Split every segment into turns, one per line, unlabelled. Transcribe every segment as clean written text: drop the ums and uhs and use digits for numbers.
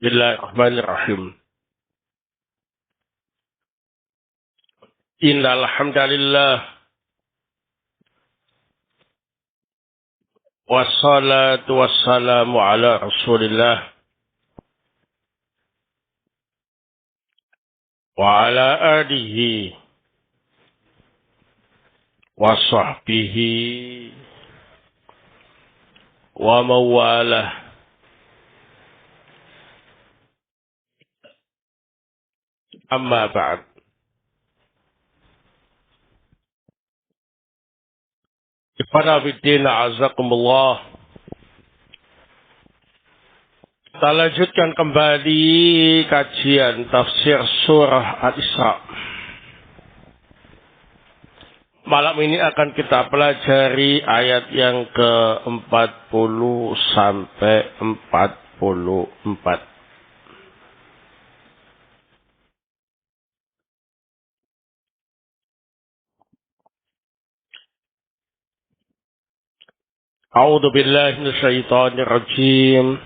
Bismillahirrahmanirrahim. Innal hamdalillah wassalatu wassalamu ala Rasulillah wa ala alihi wa sahbihi wa mawalah. Amma ba'd. Ikhwana fiddin a'azakumullah. Kita lanjutkan kembali kajian tafsir surah Al-Isra. Malam ini akan kita pelajari ayat yang ke-40 sampai 44. A'udzu billahi minasyaitonir rajim.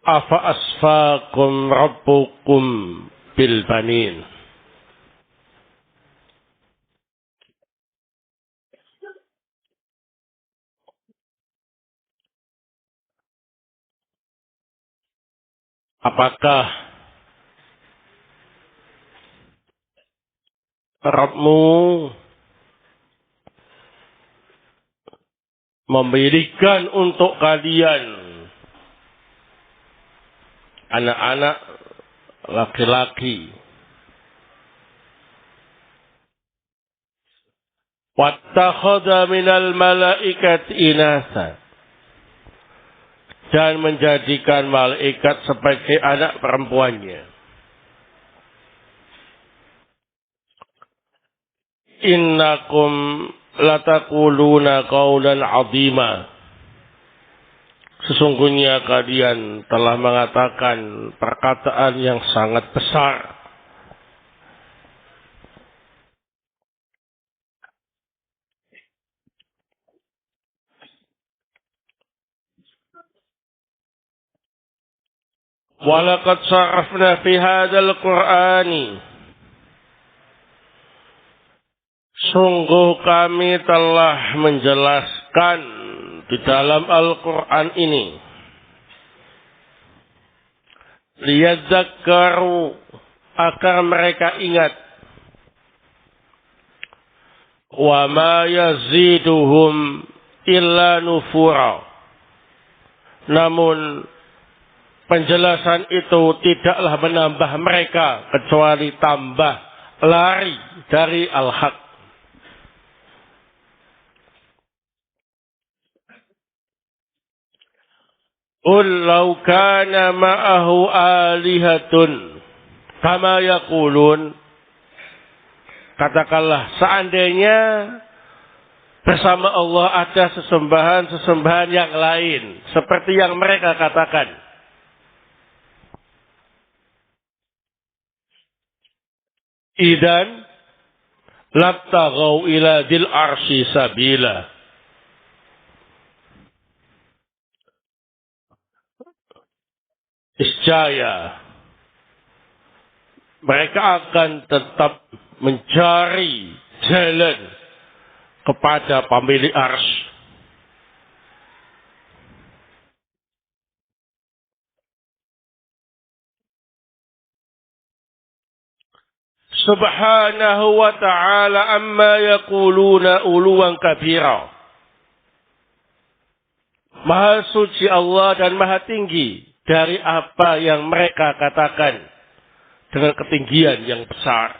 Afa asfaqum rabbukum bil banin. Apakah Rabbmu memberikan untuk kalian anak-anak laki-laki, wattakhadha minal malaikati inasa, dan menjadikan malaikat sebagai anak perempuannya. Innakum latakuluna qawlan azima. Sesungguhnya kalian telah mengatakan perkataan yang sangat besar. Walaqad sarafna fi hadzal qur'ani. Sungguh kami telah menjelaskan di dalam Al-Quran ini. Liyadzakkaru, agar mereka ingat. Wa ma yaziduhum illa nufura. Namun penjelasan itu tidaklah menambah mereka kecuali tambah lari dari al-haq. Qul law kana ma'ahu alihatun kama yaqulun. Katakanlah, seandainya bersama Allah ada sesembahan-sesembahan yang lain seperti yang mereka katakan. Idan labtaghaw ila dil arsy sabila. Niscaya mereka akan tetap mencari jalan kepada pemilik arsy. Subhanahu wa ta'ala amma yaquluna uluwan kabira. Maha suci Allah dan maha tinggi dari apa yang mereka katakan dengan ketinggian yang besar.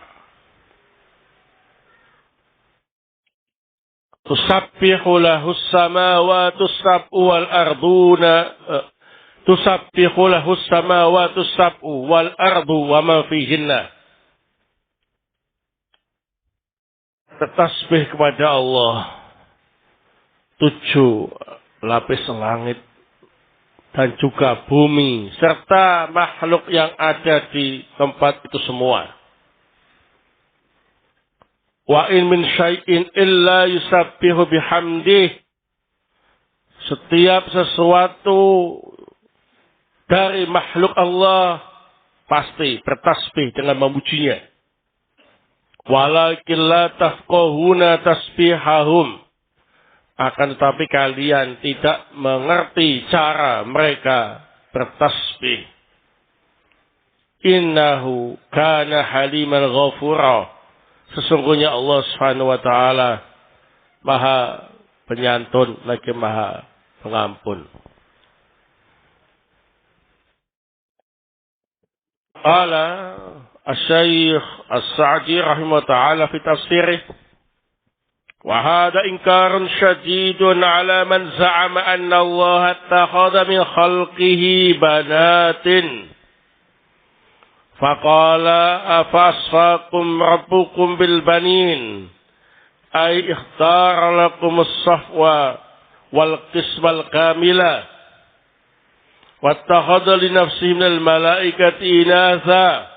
Tusabbihu lahus samawati sab'u wal arduna. Tusabbihu lahus samawati sab'u wal ardu wa ma fihinna. Tasbih kepada Allah 7 lapis langit dan juga bumi, serta makhluk yang ada di tempat itu semua. Wa in min syai'in illa yusabbihu bihamdih. setiap sesuatu dari makhluk Allah pasti bertasbih dengan memujinya. Walakin la tafqahuna tasbihahum. Akan tetapi kalian tidak mengerti cara mereka bertasbih. Innahu kana haliman ghafura. Sesungguhnya Allah Subhanahu wa taala Maha penyantun lagi Maha pengampun. Qala Asy-Syaikh As-Sa'di rahimahullah taala fi tafsirih wa hadha inkarun syadidun ala man za'ama anna Allah attakhadha min khalqihi banatin faqala afasfaqum rabbukum bil banin ay ikhtara lakum as-safwa wal qismal kamila wattakhadha li nafsihi minal malaikati inatha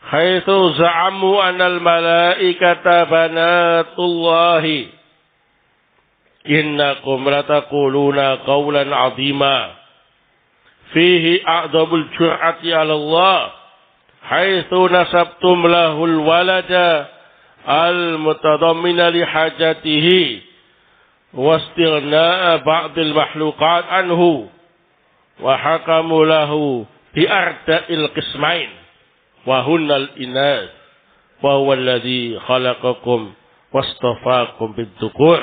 haitsu za'amu anal malaikata banatullahi innakum lataquluna qawlan 'azima fihi a'dhabul jur'ati 'ala Allah haitsu nasabtum lahul walada al-mutadammina li hajatihi wastighna'a ba'dil makhluqat anhu wa hakamu lahu bi arda'il qismain wa hunnal inas wa huwa alladhi khalaqakum wastafakum bid-dhukur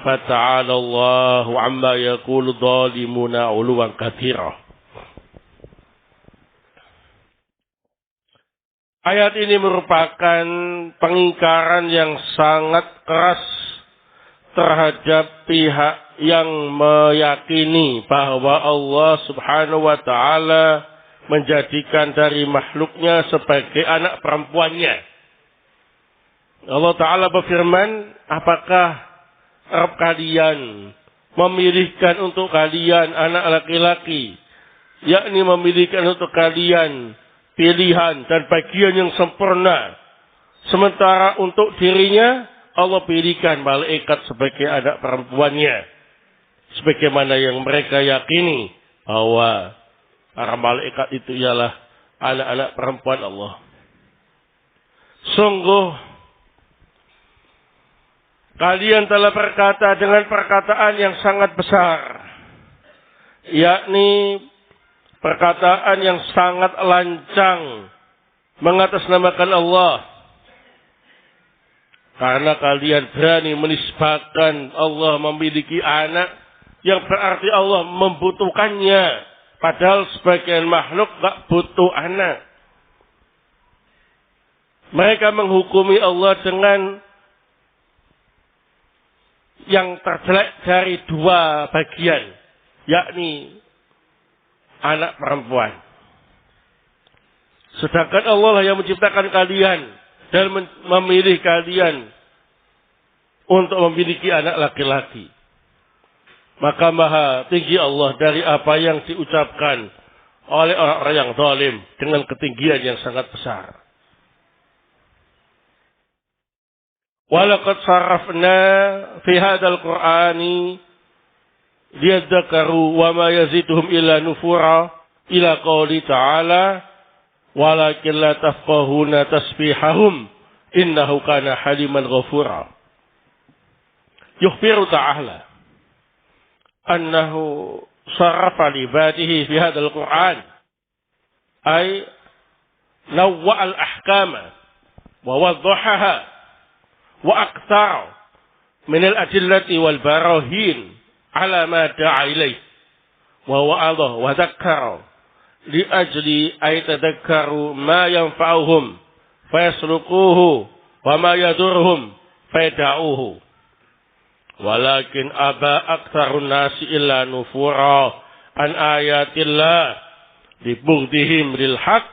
fata'ala Allahu amma yaqulu dhalimuna 'uluwan katsira. Ayat ini merupakan pengingkaran yang sangat keras terhadap pihak yang meyakini bahwa Allah Subhanahu wa taala menjadikan dari makhluknya sebagai anak perempuannya. Allah taala berfirman, apakah Rabb kalian memilihkan untuk kalian anak laki-laki, yakni memilihkan untuk kalian pilihan dan bagian yang sempurna, sementara untuk dirinya Allah pilihkan malaikat sebagai anak perempuannya, sebagaimana yang mereka yakini bahwa para malaikat itu ialah anak-anak perempuan Allah. Sungguh kalian telah berkata dengan perkataan yang sangat besar, yakni perkataan yang sangat lancang mengatasnamakan Allah. Karena kalian berani menisbahkan Allah memiliki anak yang berarti Allah membutuhkannya. Padahal sebagian makhluk gak butuh anak. Mereka menghukumi Allah dengan yang terjelek dari dua bagian, yakni anak perempuan. Sedangkan Allah lah yang menciptakan kalian dan memilih kalian untuk memiliki anak laki-laki. Maka maha tinggi Allah dari apa yang diucapkan oleh orang-orang yang zalim dengan ketinggian yang sangat besar. Walaqad sarrafna fi hadzal qur'ani liyadzakaru wa ma yaziduhum illa nufura ila qouli ta'ala walakin la tafqahuna tasbihahum innahu kana haliman ghafura. Yukhbiru ta'ala annahu sarrafa li ibadihi fi hadzal qur'an ay nawwa al ahkama wa waddahaha wa aktsar min al adillati wal barahin ala ma da'a ilaih wa wa'adha wa dzakkara li ajli ay tadhakkaru ma yanfa'uhum fayasluquhu wa ma yadurruhum fayada'uhu walakin aba aktsarun nasi illa nufura an ayatillah li bughdihim lil haqq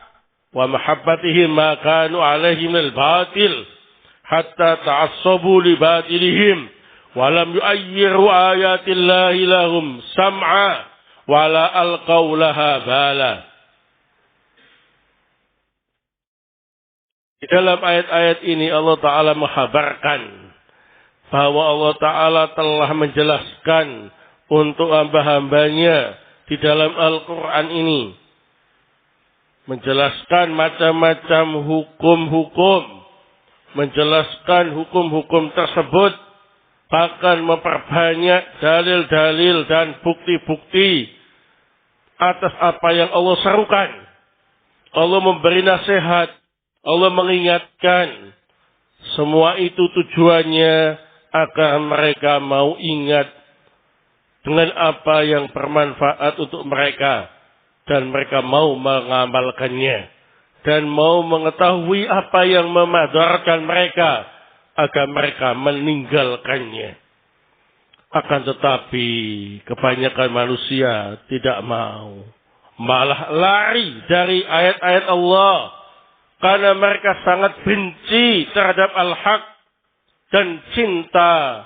wa mahabbatihim ma kanu alaihi minal batil hatta ta'assabu li batilihim walam yu'ayyiru ayatillahi lahum sam'a wala alqaw laha bala. Di dalam ayat-ayat ini Allah Ta'ala menghabarkan bahwa Allah Ta'ala telah menjelaskan untuk hamba-hambanya di dalam Al-Quran ini. Menjelaskan macam-macam hukum-hukum. Menjelaskan hukum-hukum tersebut. Bahkan memperbanyak dalil-dalil dan bukti-bukti atas apa yang Allah serukan. Allah memberi nasihat. Allah mengingatkan. Semua itu tujuannya agar mereka mau ingat dengan apa yang bermanfaat untuk mereka. Dan mereka mau mengamalkannya. Dan mau mengetahui apa yang memadarkan mereka. Agar mereka meninggalkannya. Akan tetapi kebanyakan manusia tidak mau. Malah lari dari ayat-ayat Allah. Karena mereka sangat benci terhadap al-haq. Dan cinta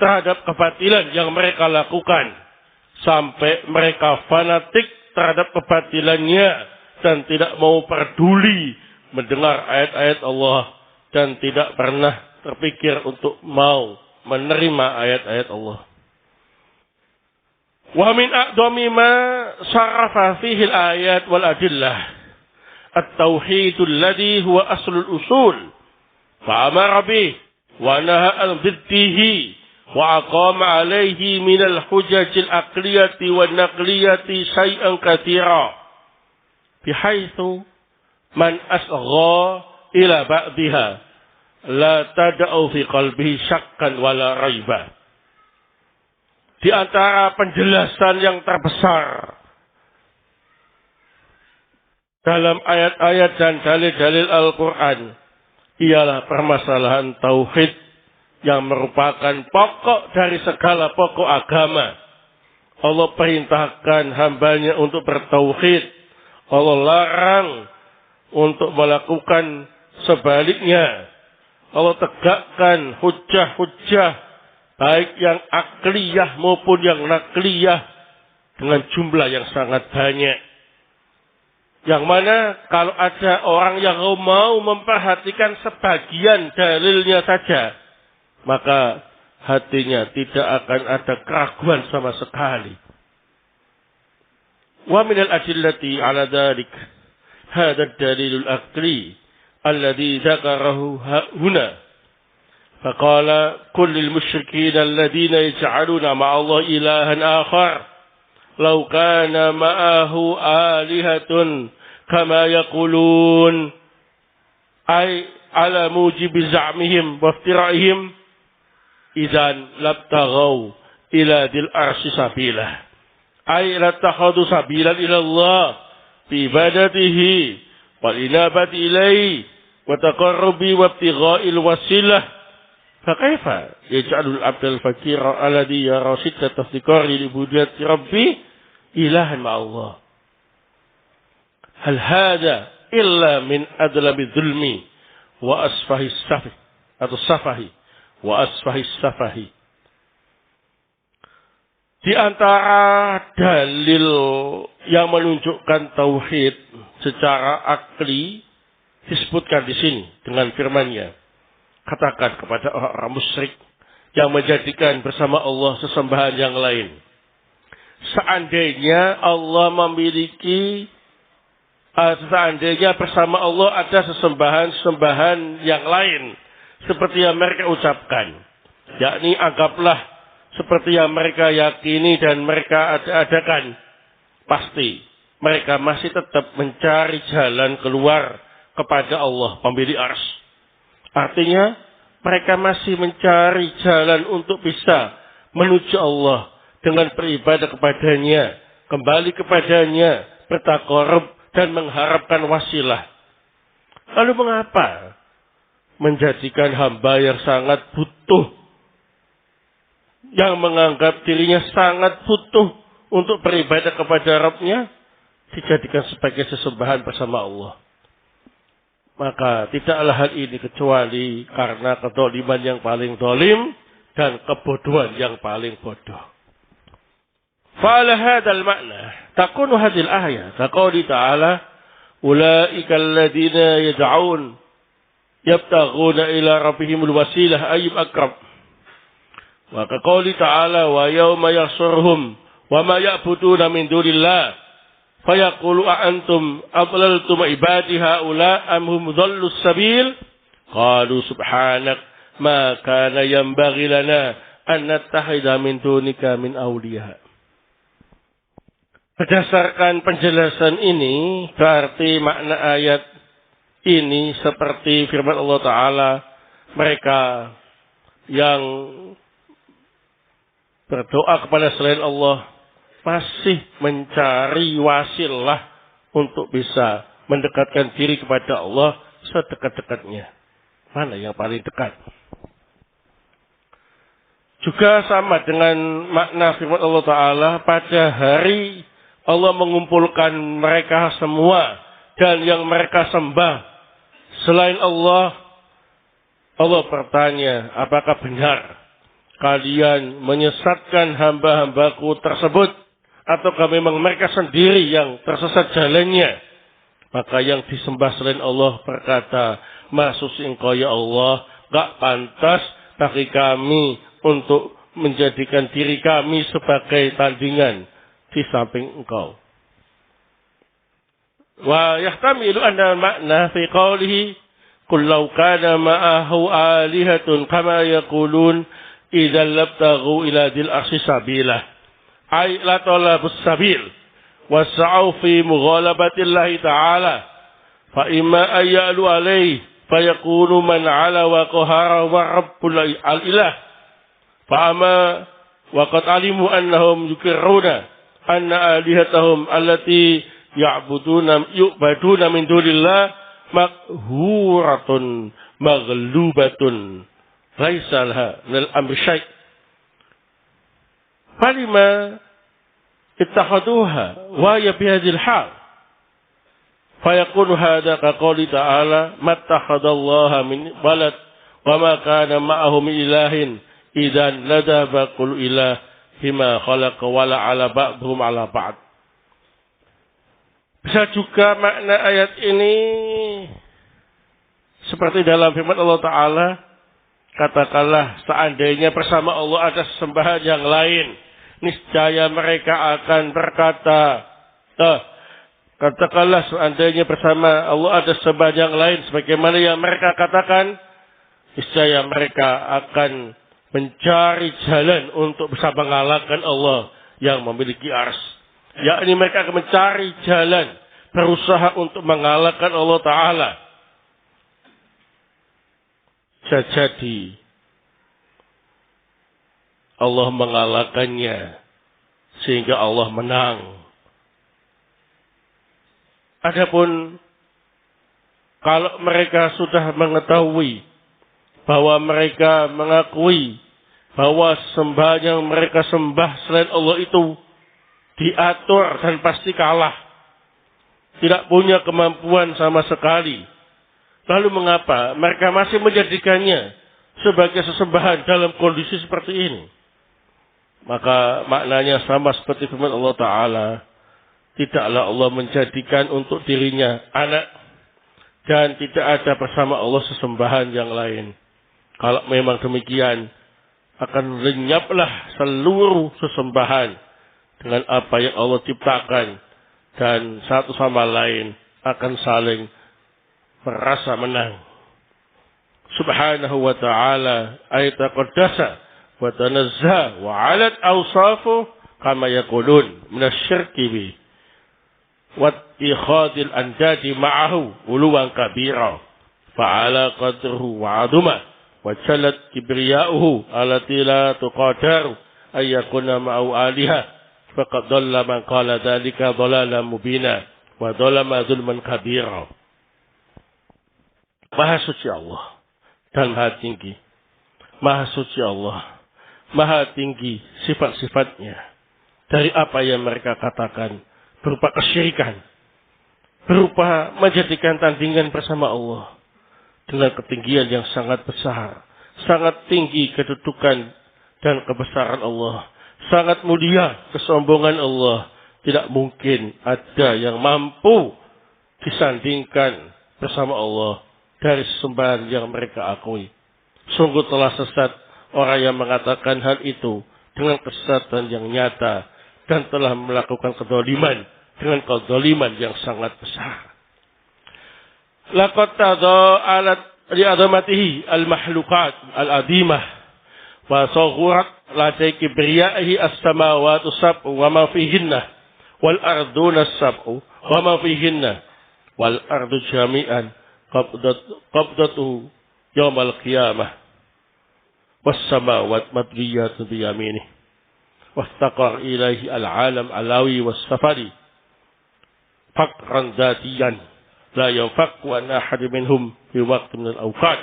terhadap kebatilan yang mereka lakukan. Sampai mereka fanatik terhadap kebatilannya. Dan tidak mau peduli mendengar ayat-ayat Allah. Dan tidak pernah terpikir untuk mau menerima ayat-ayat Allah. Wa min a'dami ma syarafa fihi al-ayat wal adillah at-tauhidul ladhi huwa aslul usul fa amara bih wa naha an diddihi wa aqama alayhi min al-hujaj al-aqliyati wan naqliyati shay'an katsira bihaitsu man asgha ila ba'dihha la tada'u fi qalbihi syakkan wala raiba. Di antara penjelasan yang terbesar dalam ayat-ayat dan dalil-dalil Al-Quran ialah permasalahan tauhid yang merupakan pokok dari segala pokok agama. Allah perintahkan hambanya untuk bertauhid. Allah larang untuk melakukan sebaliknya. Allah tegakkan hujjah-hujjah baik yang akliyah maupun yang nakliyah dengan jumlah yang sangat banyak. Yang mana kalau ada orang yang mau memperhatikan sebagian dalilnya saja, maka hatinya tidak akan ada keraguan sama sekali. Wa minal adillati ala dhalik hadha ad-dalilul aqli alladhi dzakarahu huna faqala kullil musyrikin alladhina yaj'aluna ma'allahi ilahan akhar law kana ma'ahu alihatun kama yaqulun ay ala mujibi za'mihim wa iftira'ihim idzan labtaghaw ila dil arsy sabila ay latakhadu sabilan ila Allah bi ibadatihi wal inabati ilaihi wa taqarrubi wa ibtigha'il wasilah fa kaifa yaj'alul abdal fakira alladhi yara shiddat iftikari li ibadati rabbi ilahan ma Allah hal hadha illa min adlabi dhulmi wa asfahi safi atau safahi wa asfahi safahi. Di antara dalil yang menunjukkan tauhid secara akli disebutkan di sini dengan firman-Nya. Katakan kepada orang musyrik yang menjadikan bersama Allah sesembahan yang lain. Seandainya Allah memiliki seandainya bersama Allah ada sesembahan-sembahan yang lain seperti yang mereka ucapkan, yakni anggaplah seperti yang mereka yakini dan mereka adakan, pasti mereka masih tetap mencari jalan keluar kepada Allah pemilik arsy. Artinya mereka masih mencari jalan untuk bisa menuju Allah dengan beribadah kepadanya, kembali kepadanya, bertaqarrub dan mengharapkan wasilah. Lalu mengapa menjadikan hamba yang sangat butuh, yang menganggap dirinya sangat butuh untuk beribadah kepada Rabb-Nya, dijadikan sebagai sesembahan bersama Allah? Maka tidaklah hal ini kecuali karena kedoliman yang paling dolim dan kebodohan yang paling bodoh. Fa'ala hadzal ma'na takunu hadhil ayat kaqouli ta'ala ulaika alladziina yad'un yabtaghuna ila rabbihimul wasilah ayyuhum aqrab Maka qauli ta'ala wa yauma yahsyuruhum wa ma ya'buduna min dunillah fayaqulu a antum adlaltum ibadi haula am hum dhallus sabil qalu subhanak ma kana yanbaghi lana an nattakhidha min dunika min awliya. Berdasarkan penjelasan ini berarti makna ayat ini seperti firman Allah Ta'ala, mereka yang berdoa kepada selain Allah masih mencari wasilah untuk bisa mendekatkan diri kepada Allah sedekat-dekatnya. Mana yang paling dekat? Juga sama dengan makna firman Allah Ta'ala, pada hari Allah mengumpulkan mereka semua dan yang mereka sembah selain Allah. Allah bertanya, apakah benar kalian menyesatkan hamba-hambaku tersebut, ataukah memang mereka sendiri yang tersesat jalannya? Maka yang disembah selain Allah berkata, maksud engkau ya Allah, gak pantas bagi kami untuk menjadikan diri kami sebagai tandingan di samping engkau. Wa yahtamilu anna makna fi qawlihi qul law kana ma'ahu alihatun kama yaqulun idzal labtaghu ila dil arsy sabila ay la talabus sabil was'au fi mughalabatillahi ta'ala fa imma ayyalu alayhi fayakunu man 'ala wa qahara wa rabbul ilah fa ama wa qad alimu annahum yukirruna anna alihatahum allati yu'baduna min dunillah makhuratun maghlubatun laisa laha minal amri syai' falima ittakhaduha wa ya bihadzal hal fayakunu hadha ka qouli ta'ala mattakhadallaha min walad wa ma kana ma'ahu min ilahin idzan ladaba kullu ilah bima khalaqa wala ala ba'dhum ala ba'd. Bisa juga makna ayat ini seperti dalam firman Allah Ta'ala, katakanlah seandainya bersama Allah ada sesembahan yang lain, niscaya mereka akan berkata, katakanlah seandainya bersama Allah ada sesembahan yang lain, sebagaimana yang mereka katakan, niscaya mereka akan mencari jalan untuk bisa mengalahkan Allah yang memiliki ars. Yakni mereka akan mencari jalan, berusaha untuk mengalahkan Allah Ta'ala. Jadi Allah mengalahkannya sehingga Allah menang. Adapun kalau mereka sudah mengetahui bahwa mereka mengakui bahwa sembahan yang mereka sembah selain Allah itu diatur dan pasti kalah, tidak punya kemampuan sama sekali, lalu mengapa mereka masih menjadikannya sebagai sesembahan dalam kondisi seperti ini? Maka maknanya sama seperti firman Allah Ta'ala, tidaklah Allah menjadikan untuk dirinya anak dan tidak ada bersama Allah sesembahan yang lain. Kalau memang demikian, akan lenyaplah seluruh sesembahan dengan apa yang Allah ciptakan, dan satu sama lain akan saling merasa menang. Subhanahu wa ta'ala ayat qaddasa wa tanazzaha wa 'alat awsafu kama yaqulun minasyirki bi wa ittikhadil andadi ma'ahu uluwan kabira fa'ala qadruhu wa 'azuma wa jalat kibriya'uhu allati la tuqadaru ayyakuna ma'u aliha faqad dhalla man qala dzalika dhalalan mubina wa dhalama dzulman kabira. Maha suci Allah dan maha tinggi. Maha suci Allah, maha tinggi sifat-sifatnya dari apa yang mereka katakan berupa kesyirikan, berupa menjadikan tandingan bersama Allah. Dengan ketinggian yang sangat besar, sangat tinggi kedudukan dan kebesaran Allah, sangat mulia kesombongan Allah. Tidak mungkin ada yang mampu disandingkan bersama Allah dari sembahan yang mereka akui. Sungguh telah sesat orang yang mengatakan hal itu dengan kesesatan yang nyata dan telah melakukan kedzaliman dengan kedzaliman yang sangat besar. Laqad tada'alat li'azamatihi al-mahlukat al-adimah wa saghurat ladai kibriyaihi as-samawati sab'u wa ma fihinna wal arduna sab'u wa ma fihinna wal ardu jami'an qabdatuhu yawmal qiyamah was samawati madwiyatun bi yaminih wastaqar ilaihi al-alam alawi was safari faqran datiyan la yanfaqu an ahad minhum fi waqt min al-awqat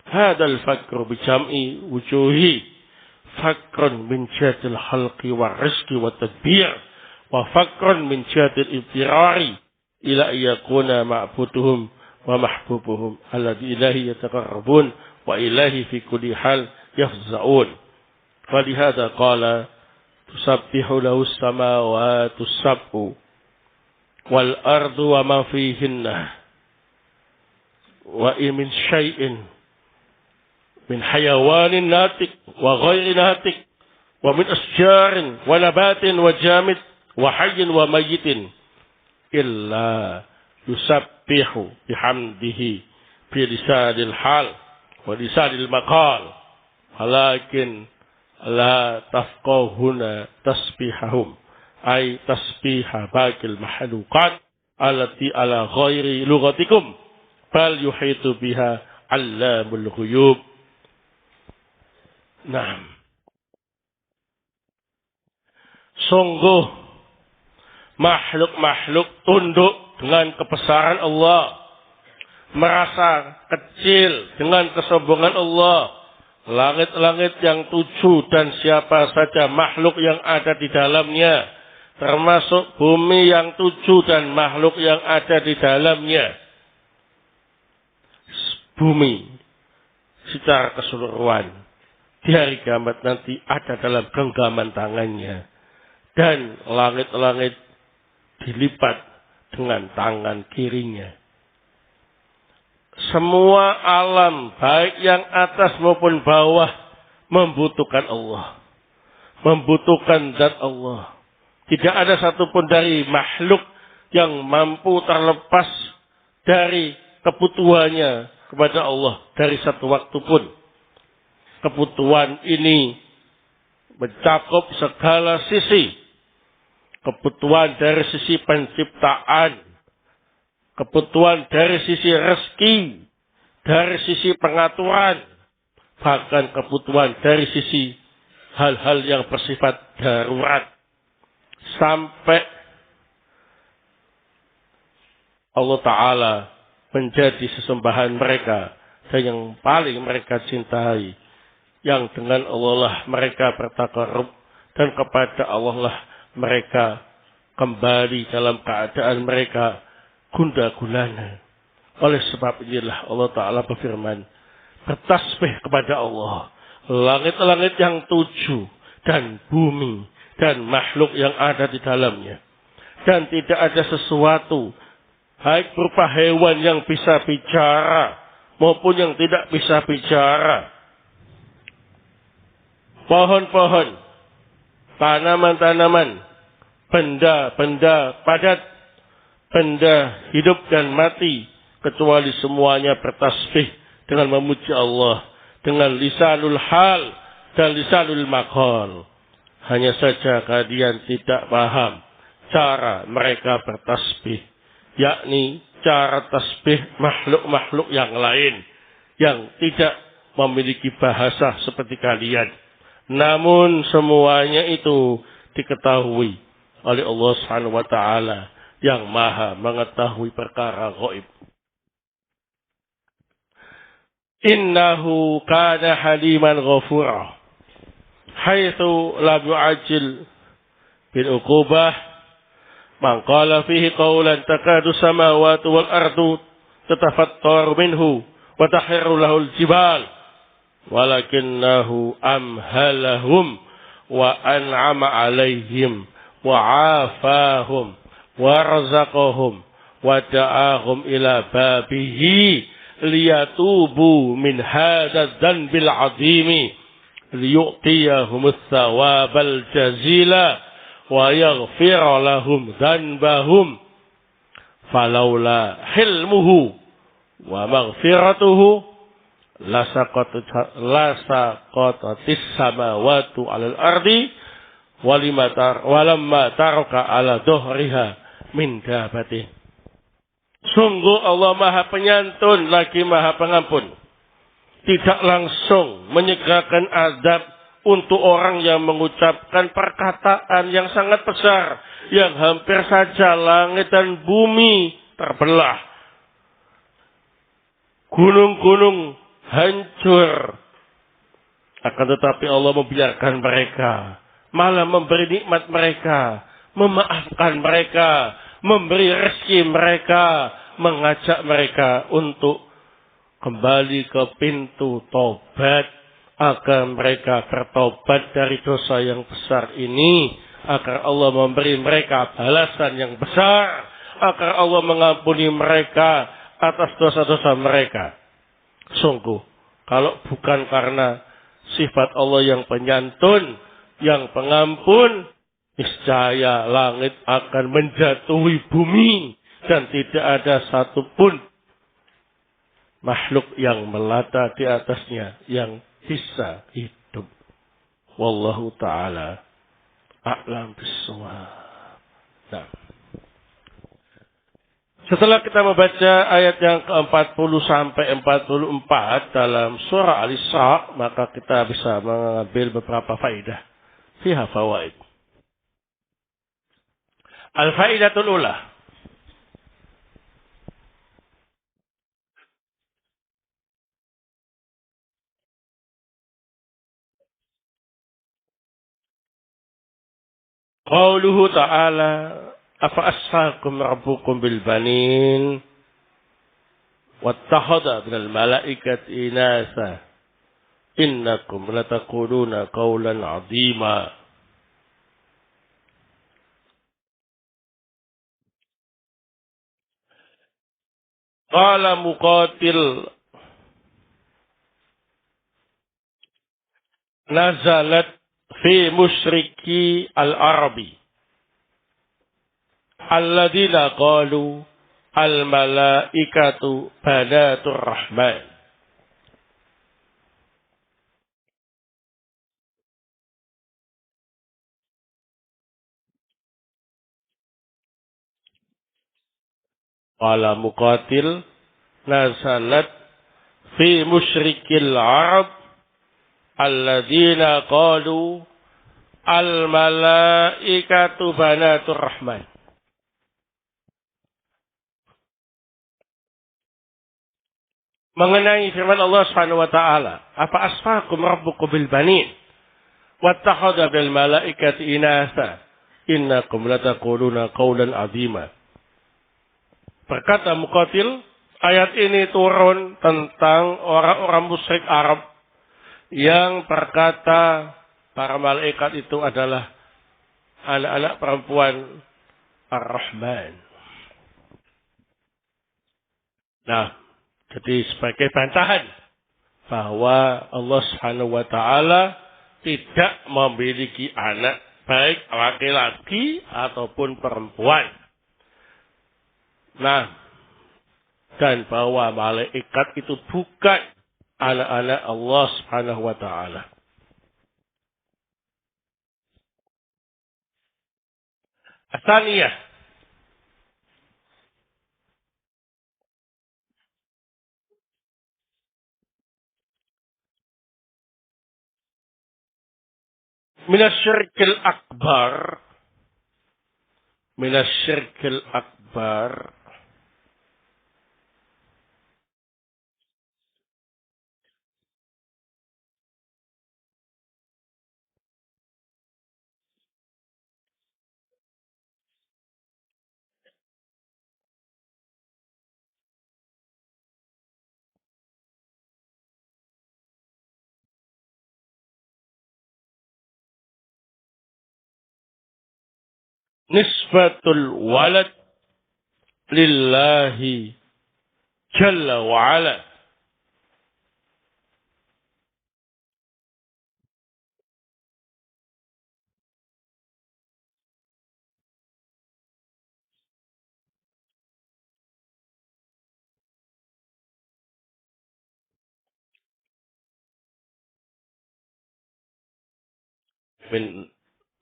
hadha al-faqr bi jam'i wujuhi faqrun min jatil halqi wa rizqi wa tadbir wa faqrun min jatil ibtirari ila yakuna ma'buduhum wa mahbubuhum alladhi ilahi yataqarrabun wa ilahi fi kulli hal yafza'un falihada qala tusabbihu lahu as-samawati as-sab'u wal ardu wa ma fihinna wa min syai'in min hayawanin natik wa ghairi natik wa min asjarin wa nabatin wa jamid wa hayyin wa mayyitin illa yusabbihu bihamdihi bi lisanil hal wa lisanil maqal walakin la tafqahuna tasbihahum ay tasbiha baqil mahluqat allati ala ghairi lughatikum bal yuhitu biha allamul ghuyub. Nah, sungguh makhluk-makhluk tunduk dengan kebesaran Allah, merasa kecil dengan kesombongan Allah. Langit-langit yang 7 dan siapa saja makhluk yang ada di dalamnya, termasuk bumi yang 7 dan makhluk yang ada di dalamnya. Bumi secara keseluruhan di hari kiamat nanti ada dalam genggaman tangannya. Dan langit-langit dilipat dengan tangan kirinya. Semua alam, baik yang atas maupun bawah, membutuhkan Allah. Membutuhkan zat Allah. Tidak ada satupun dari makhluk yang mampu terlepas dari kebutuhannya kepada Allah dari satu waktu pun. Kebutuhan ini mencakup segala sisi. Kebutuhan dari sisi penciptaan, kebutuhan dari sisi rezeki, dari sisi pengaturan, bahkan kebutuhan dari sisi hal-hal yang bersifat darurat. Sampai Allah Ta'ala menjadi sesembahan mereka dan yang paling mereka cintai. Yang dengan Allah lah mereka bertakarub dan kepada Allah lah mereka kembali dalam keadaan mereka gundah gulana. Oleh sebab inilah Allah Ta'ala berfirman, bertasbih kepada Allah, langit-langit yang 7 dan bumi dan makhluk yang ada di dalamnya. Dan tidak ada sesuatu, baik berupa hewan yang bisa bicara maupun yang tidak bisa bicara. Pohon-pohon, tanaman-tanaman, benda-benda padat, benda hidup dan mati, kecuali semuanya bertasbih dengan memuji Allah dengan lisanul hal dan lisanul maqal. Hanya saja kalian tidak paham cara mereka bertasbih, yakni cara tasbih makhluk-makhluk yang lain yang tidak memiliki bahasa seperti kalian. Namun semuanya itu diketahui oleh Allah Subhanahu wa taala yang Maha mengetahui perkara gaib. Innahu kana haliman ghafura haitsu lam yu'ajjil bil uqubah man qala fihi qawlan takadu samawati wal ardu tatafattaru minhu wa tahirru lahul jibal walakinnahu amhalahum wa an'ama alaihim wa afahum wa razaqahum wa da'ahum ila babihi liyatubu min hadha dzanbil azimi liyu'tiyahumus thawabal jazila wa yaghfira lahum dhanbahum falaula hilmuhu wa maghfiratuhu lasaqatatis samawati 'alal ardi walamma taraka 'ala dhuhriha min dabatin. Sungguh Allah Maha Penyantun lagi Maha Pengampun. Tidak langsung menyegerakan azab untuk orang yang mengucapkan perkataan yang sangat besar, yang hampir saja langit dan bumi terbelah. Gunung-gunung hancur. Akan tetapi Allah membiarkan mereka, malah memberi nikmat mereka, memaafkan mereka, memberi rezeki mereka, mengajak mereka untuk kembali ke pintu tobat, agar mereka bertobat dari dosa yang besar ini, agar Allah memberi mereka balasan yang besar, agar Allah mengampuni mereka atas dosa-dosa mereka. Sungguh, kalau bukan karena sifat Allah yang penyantun, yang pengampun, niscaya langit akan menjatuhi bumi dan tidak ada satupun makhluk yang melata di atasnya yang bisa hidup. Wallahu ta'ala a'lam bissawab. Nah, setelah kita membaca ayat yang ke-40 sampai 44 dalam surah Al-Isra, maka kita bisa mengambil beberapa faedah. Fiha fawaid. Al-faidatul ula. Qauluhu ta'ala, afa asfakum rabbukum bil banin wattakhadha minal malaikati inasa innakum lataquluna qawlan 'azima. Qala Muqatil, nazalat fi musyriki al-arabi alladzina qalu al-malaikatu banatur rahman. Qala Muqatil, nazalat fi musyrikil arab alladzina qalu al-malaikatu banatur rahman. Mengenai firman Allah Subhanahu wa taala, apa asfakum rabbukum bil banin wattakhadha bil malaikati inasa innakum lataquluna qawlan 'azima. Berkata Muqatil, ayat ini turun tentang orang-orang musyrik Arab yang berkata para malaikat itu adalah anak-anak perempuan Ar-Rahman. Nah, jadi sebagai bantahan bahwa Allah Subhanahu wa taala tidak memiliki anak, baik laki-laki ataupun perempuan. Nah, dan bahwa malaikat itu bukan anak-anak Allah Subhanahu wa taala. Asalnya minasyirkil akbar, minasyirkil akbar, nisbatul walad lillahi jalla wa ala. min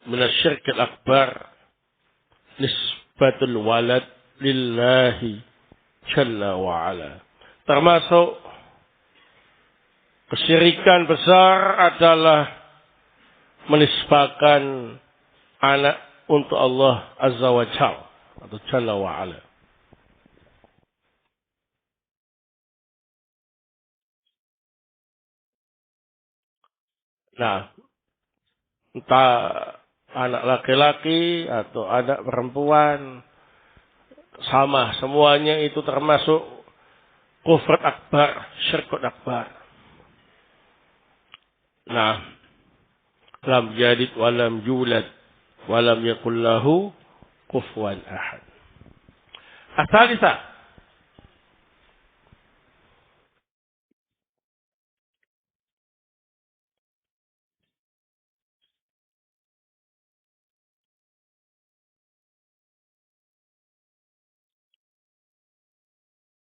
minasyirk al-akbar nisbatul walad lillahi jalla wa ala. Termasuk kesyirikan besar adalah menisbahkan anak untuk Allah Azza wa Jalla atau Jalla wa ala. Nah, entah anak laki-laki atau anak perempuan, sama semuanya itu termasuk kufur akbar, syirkut akbar. Nah, lam yalid walam yulad walam yakul lahu kufuwan ahad. Asalisa,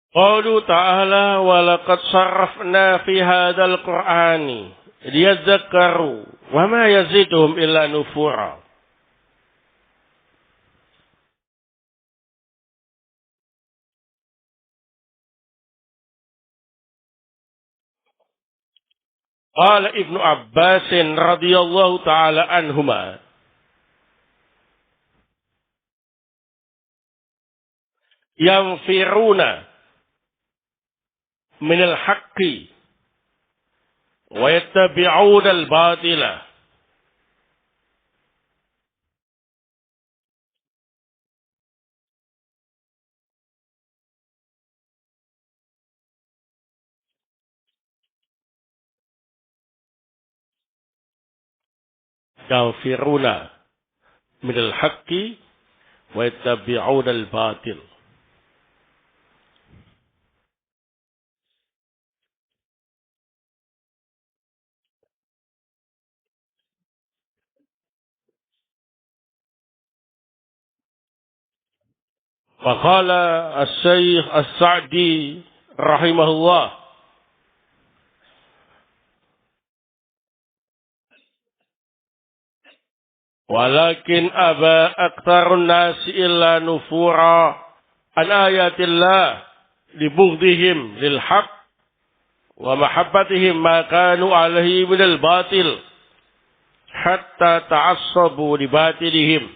qaulu ta'ala wa laqad sarrafna fi hadzal qur'ani liyadhakkaru wa ma yaziduhum illa nufura. Qala Ibnu Abbas radhiyallahu taala anhuma, yanfiruna min al-haqqi wa yattabi'una al-batila. Yanfiruna min al-haqqi wa yattabi'una al-batil. Faqala Asy-Syaikh As-Sa'di rahimahullah, walakin aba aktsarun nasi illa nufura an ayatillah libughdihim lil haqq wa mahabbatihim ma kanu alaihi minal batil hatta ta'assabu li batilihim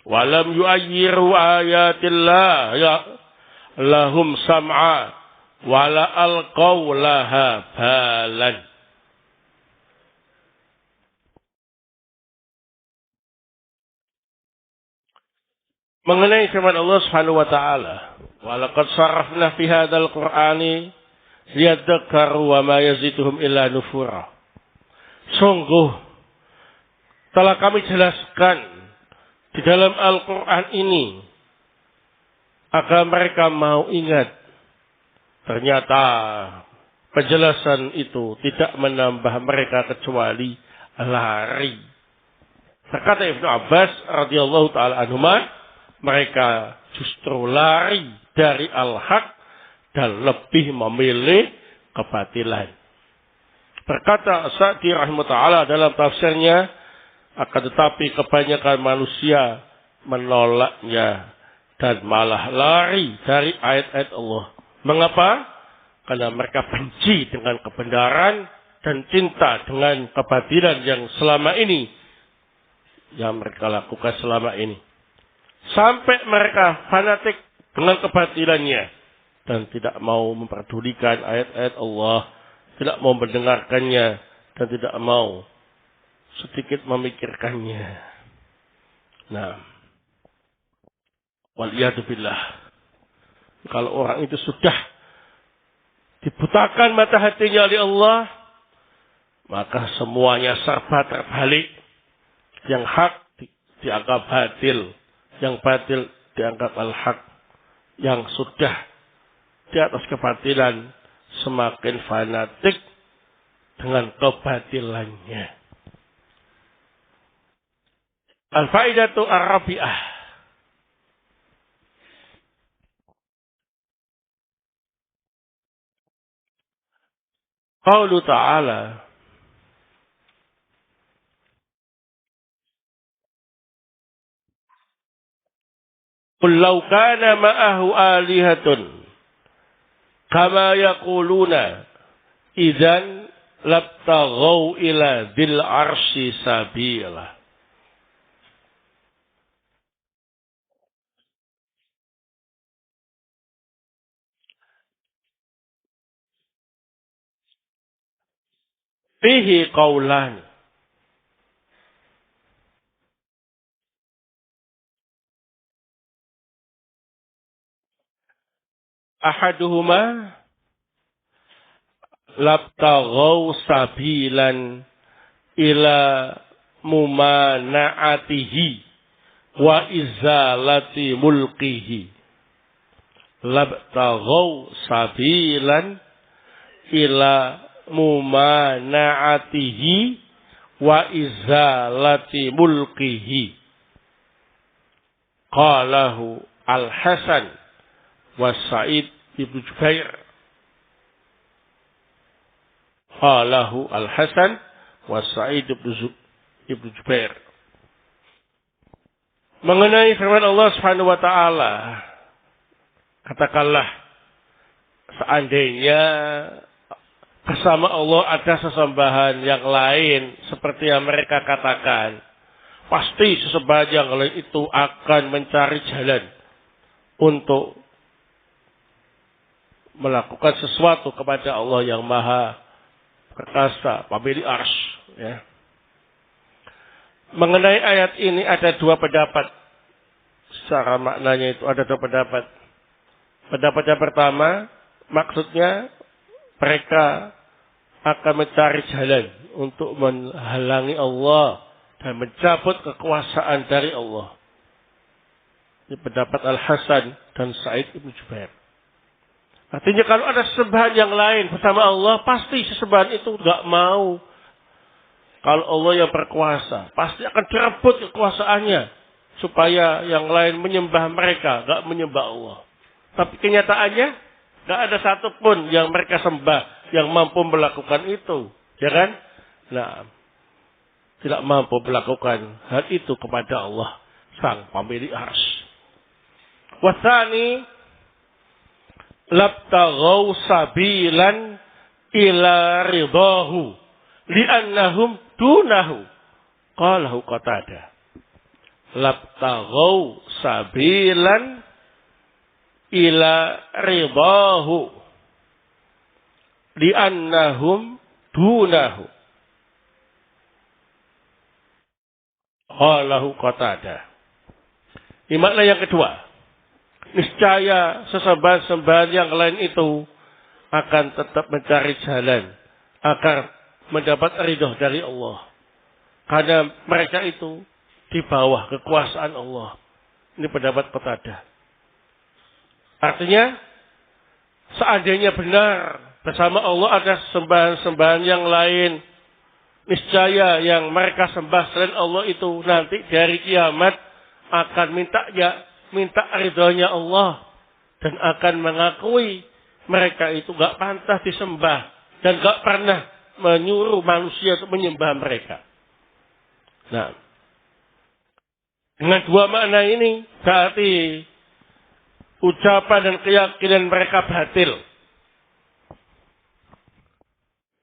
wa lam yu'ayyiru ayatillah ya lahum sam'a wa la alqaw laha balan. Mengenai firman Allah Subhanahu wa taala, wa laqad sarrafna fi hadzal qur'ani liyadzakkaru wa ma yaziduhum illa nufura. Sungguh telah kami jelaskan di dalam Al-Qur'an ini agar mereka mau ingat. Ternyata penjelasan itu tidak menambah mereka kecuali lari. Berkata Ibnu Abbas radhiyallahu taala anhuma, mereka justru lari dari al-haq dan lebih memilih kebatilan. Berkata Sa'di rahimahullah dalam tafsirnya, akan tetapi kebanyakan manusia menolaknya dan malah lari dari ayat-ayat Allah. Mengapa? Karena mereka benci dengan kebenaran dan cinta dengan kebatilan yang selama ini, yang mereka lakukan selama ini. Sampai mereka fanatik dengan kebatilannya dan tidak mau memperdulikan ayat-ayat Allah, tidak mau mendengarkannya dan tidak mau sedikit memikirkannya. Nah, waliyadzubillah. Kalau orang itu sudah dibutakan mata hatinya oleh Allah, maka semuanya serba terbalik. Yang hak dianggap batil, yang batil dianggap al-haq. Yang sudah di atas kebatilan semakin fanatik dengan kebatilannya. Al-faidatu ar-rabi'ah. Qaulu ta'ala, Qul law kana ma'ahu alihatun kama yaquluna idzan labtaghaw ila dzil arsy sabila. Fihi qaulan. Ahaduhuma labtaghaw sabilan ila mumana'atihi wa izalati mulkihi. Labtaghaw sabilan ila mumana'atihi wa izalati mulkihi. Qalahu Al-Hasan wa Sa'id ibn Jubair. Qalahu Al-Hasan wa Sa'id ibn Jubair. Mengenai firman Allah Subhanahu wa taala, katakanlah seandainya bersama Allah ada sesembahan yang lain seperti yang mereka katakan, pasti sesembahan yang lain itu akan mencari jalan untuk melakukan sesuatu kepada Allah yang Maha Perkasa, pemilik arsy. Ya. Mengenai ayat ini ada dua pendapat. Secara maknanya itu ada dua pendapat. Pendapat yang pertama, maksudnya mereka akan mencari jalan untuk menghalangi Allah dan mencabut kekuasaan dari Allah. Ini pendapat Al-Hasan dan Sa'id ibn Jubair. Artinya kalau ada sesembahan yang lain bersama Allah, pasti sesembahan itu nggak mau. Kalau Allah yang berkuasa, pasti akan direbut kekuasaannya supaya yang lain menyembah mereka, nggak menyembah Allah. Tapi kenyataannya nggak ada satupun yang mereka sembah yang mampu melakukan itu, ya kan? Nah, tidak mampu melakukan hal itu kepada Allah, Sang Pemilik Arsy. Wasani labtaghaw sabilan ila ridahu li'annahum dunahu. Qalahu Qatadah. Labtaghaw sabilan ila ridahu li'annahum dunahu. Qalahu Qatadah. Ini makna yang kedua. Niscaya sesembahan-sembahan yang lain itu akan tetap mencari jalan agar mendapat ridho dari Allah. Karena mereka itu di bawah kekuasaan Allah. Ini pendapat Qatadah. Artinya, seandainya benar bersama Allah ada sembahan-sembahan yang lain, niscaya yang mereka sembah selain Allah itu nanti dari kiamat akan minta ridhonya Allah dan akan mengakui mereka itu gak pantas disembah dan gak pernah menyuruh manusia untuk menyembah mereka. Nah, dengan dua makna ini berarti ucapan dan keyakinan mereka batil.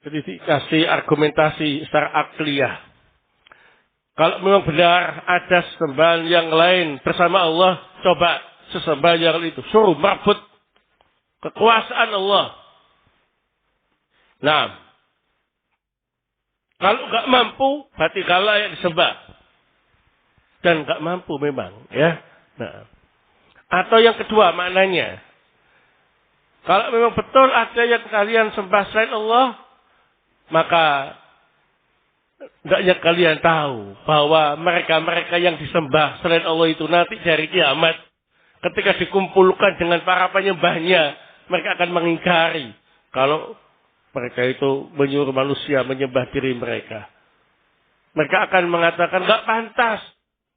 Jadi dikasih argumentasi secara akliyah. Kalau memang benar ada sesembahan yang lain bersama Allah, coba sesembahan yang lain itu suruh merebut kekuasaan Allah. Nah, kalau nggak mampu, berarti kalah yang disembah. Dan nggak mampu memang, ya. Nah, atau yang kedua maknanya, kalau memang betul ada yang kalian sembah selain Allah, maka hendaknya kalian tahu bahwa mereka-mereka yang disembah selain Allah itu nanti dari kiamat, ketika dikumpulkan dengan para penyembahnya, mereka akan mengingkari kalau mereka itu menyuruh manusia menyembah diri mereka. Mereka akan mengatakan gak pantas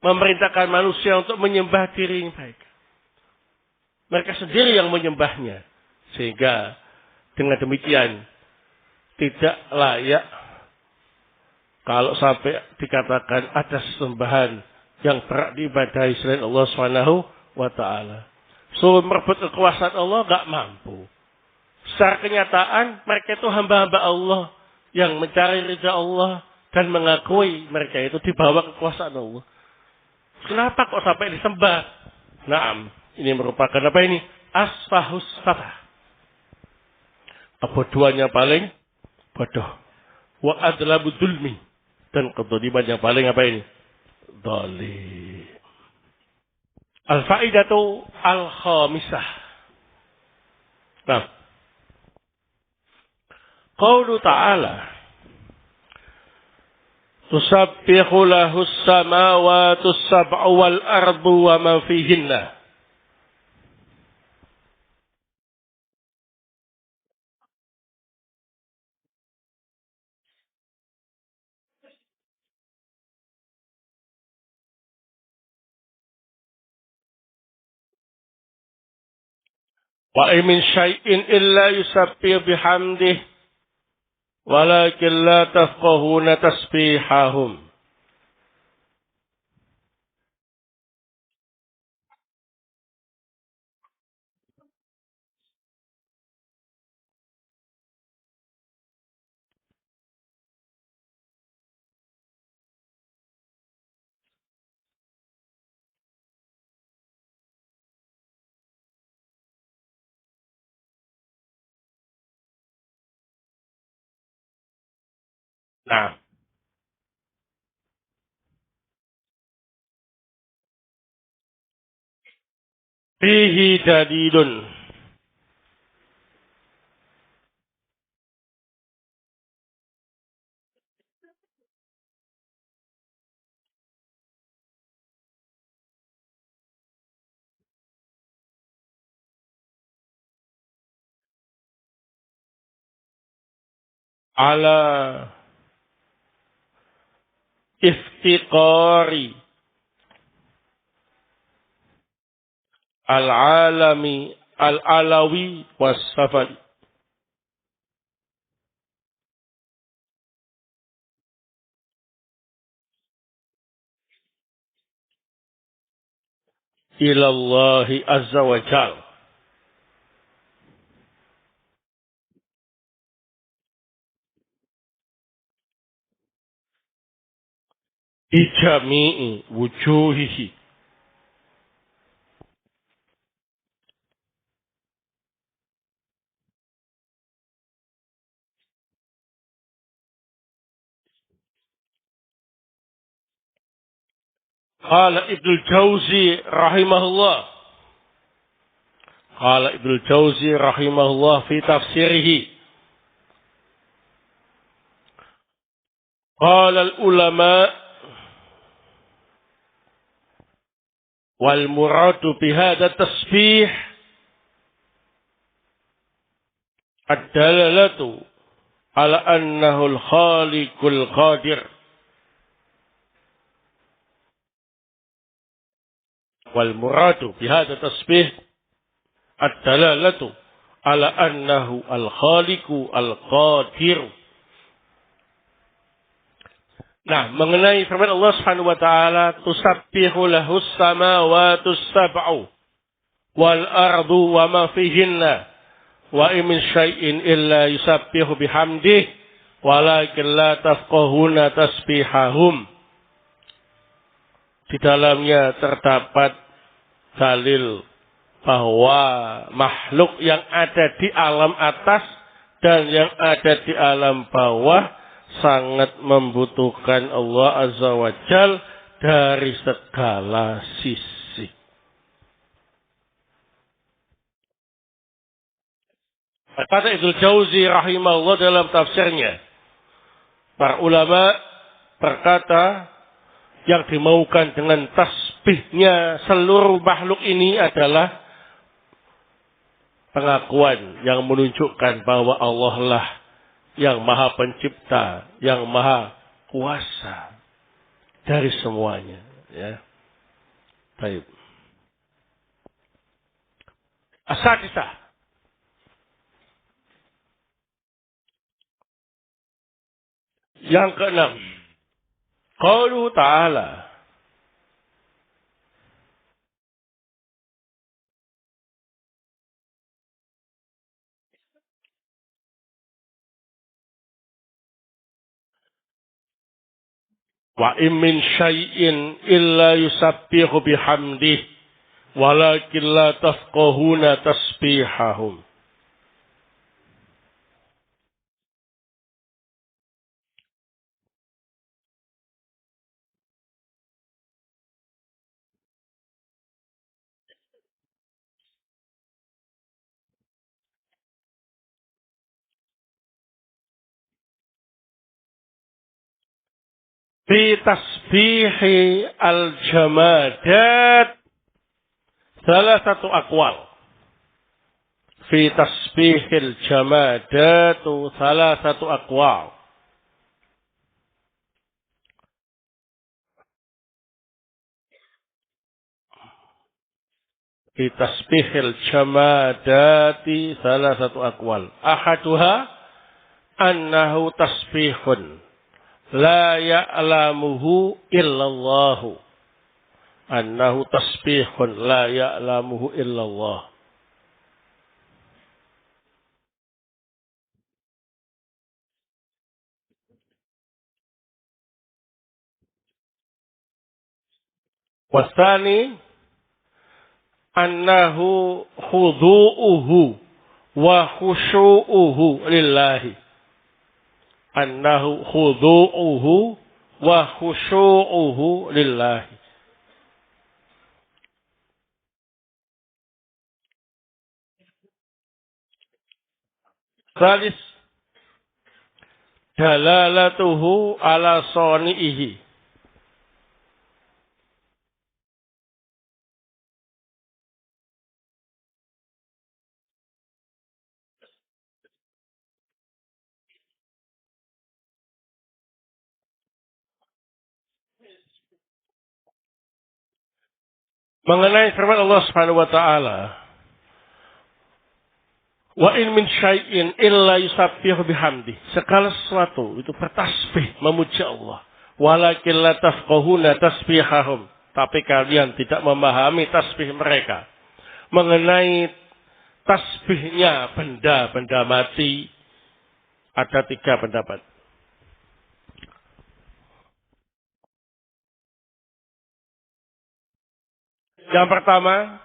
memerintahkan manusia untuk menyembah diri mereka. Mereka sendiri yang menyembahnya. Sehingga dengan demikian tidak layak kalau sampai dikatakan ada sesembahan yang berhak diibadahi selain Allah Subhanahu wa ta'ala. So merebut kekuasaan Allah gak mampu. Secara kenyataan mereka itu hamba-hamba Allah yang mencari ridha Allah dan mengakui mereka itu di bawah kekuasaan Allah. Kenapa kok sampai disembah? Naam, ini merupakan apa ini? Asfahus safah. Kebodohannya paling bodoh. Wa adlabu dzulmi. Dan kedzaliman yang paling apa ini? Zalim. Al-faidatu al-khamisah. Nah, qaulu ta'ala tusabbihu lahus samawati as-sab'u wal ardu wa ma fihinna. Wa min syai'in illa yusabbihu bihamdihi walakin la tafqahuna tasbihahum. Nah, fihi dalilun ala iftiqari al-alami al-alawi was-safali ila Allah azza wa jalla bi jami'i wujuhihi. Qala Ibnu Jauzi rahimahullah. Qala Ibnu Jauzi rahimahullah fi tafsirihi. Qala al-ulama wal muradu bi hadha tasbih ad-dalalatu ala annahu al-khaliqul qadir. Wal muradu bi hadha tasbih ad-dalalatu ala annahu al-khaliqu al-qadir. Nah, mengenai firman Allah Subhanahu wa taala, tusabbihu lahus samawati sab'u wal ardu wa ma fihinna wa min syai'in illa yusabbihu bihamdihi walakin la tafqahuna tasbihahum. Di dalamnya terdapat dalil bahwa makhluk yang ada di alam atas dan yang ada di alam bawah sangat membutuhkan Allah Azza wa Jal dari segala sisi. Kata Ibnu Jauzi rahimahullah dalam tafsirnya, para ulama berkata yang dimaukan dengan tasbihnya seluruh makhluk ini adalah pengakuan yang menunjukkan bahwa Allah lah yang maha pencipta, yang maha kuasa dari semuanya. Ya, baik. Asadisah. Yang keenam. Qauluhu ta'ala. Wa in min syai'in illa yusabbihu bihamdih walakin la tafqahuna tasbihahum. Fi tasbihi al-jamadat salah satu aqwal. Fi tasbihil jamadatu salah satu aqwal. Fi tasbihil jamadati salah satu aqwal. Ahaduha annahu tasbihun la ya'lamuhu illallahu. Annahu tasbihun la ya'lamuhu illallah. Wasani annahu khudu'uhu wa khusyu'uhu lillahi. Annahu khudu'uhu wa khusyu'uhu lillahi. Salis dalalatuhu ala soni'ihi. Mengenai firman Allah Subhanahu wa taala, wa in min syai'in illa yusabbihu bihamdi. Segala sesuatu itu bertasbih memuji Allah. Walakin la tafqahuna tasbihahum. Tapi kalian tidak memahami tasbih mereka. Mengenai tasbihnya benda-benda mati ada 3 pendapat. Yang pertama,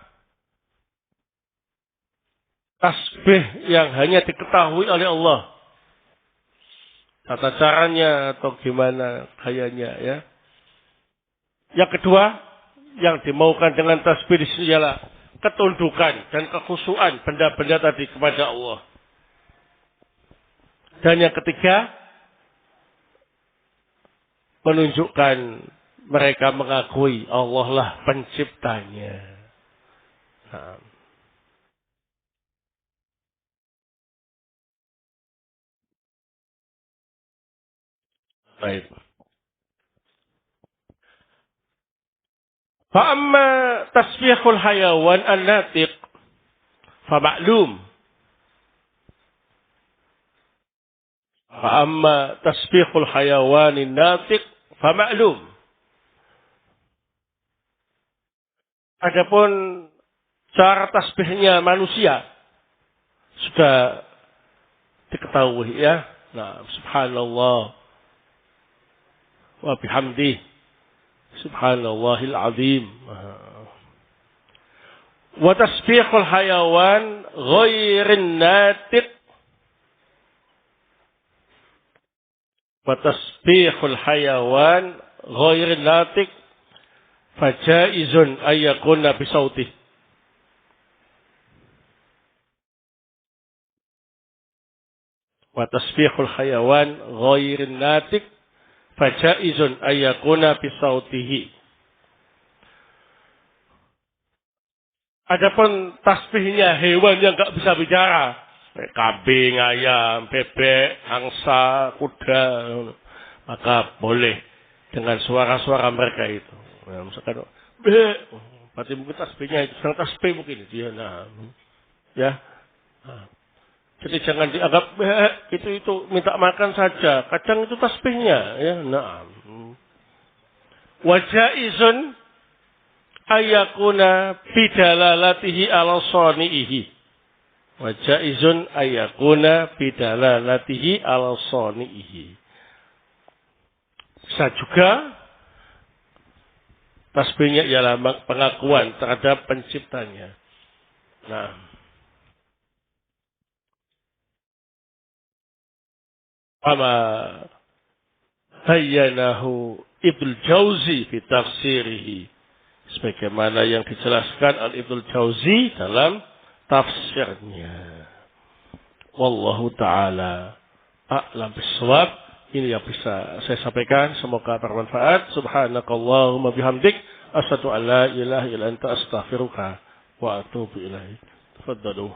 tasbih yang hanya diketahui oleh Allah. Tata caranya atau gimana kayaknya ya. Yang kedua, yang dimaukan dengan tasbih di sini ialah ketundukan dan kekhusyuan benda-benda tadi kepada Allah. Dan yang ketiga, menunjukkan mereka mengakui Allah lah penciptanya. Nah. Baik. Fa'amma tasbihul hayawan an-natiq fa-ma'lum. Fa'amma tasbihul hayawan an-natiq fa-ma'lum. Adapun cara tasbihnya manusia sudah diketahui ya. Nah, subhanallah wa bihamdih. Subhanallahil azim. Wa tasbihul hayawan ghairin natiq. Wa tasbihul hayawan ghairin natiq fajaizun ayyakuna bisautih. Wa tasbihul hayawan ghairin natiq fajaizun ayyakuna bisautihi. Adapun tasbihnya hewan yang enggak bisa bicara, kambing, ayam, bebek, angsa, kuda, maka boleh dengan suara-suara mereka itu. Nah, misalkan berarti mungkin tasbihnya itu sedang tasbih mungkin dia. Nah, ya. Nah. Jadi jangan dianggap itu minta makan saja. Kadang itu tasbihnya, ya. Nah. Wajaizun ayakuna bidalalatihi ala soni'ihi. Wajaizun ayakuna bidalalatihi ala soni'ihi. Bisa juga Tasbihnya ialah pengakuan terhadap penciptanya. Nah, ama bayyanahu Ibnu Jauzi fi tafsirihi, sebagaimana yang dijelaskan oleh Ibnu Jauzi dalam tafsirnya. Wallahu taala a'lam bissawab. Ini yang bisa saya sampaikan, semoga bermanfaat. Subhanakallahumma bihamdik, asyhadu an la ilaha illa anta, astaghfiruka wa atubu ilaik. Tafaddalu.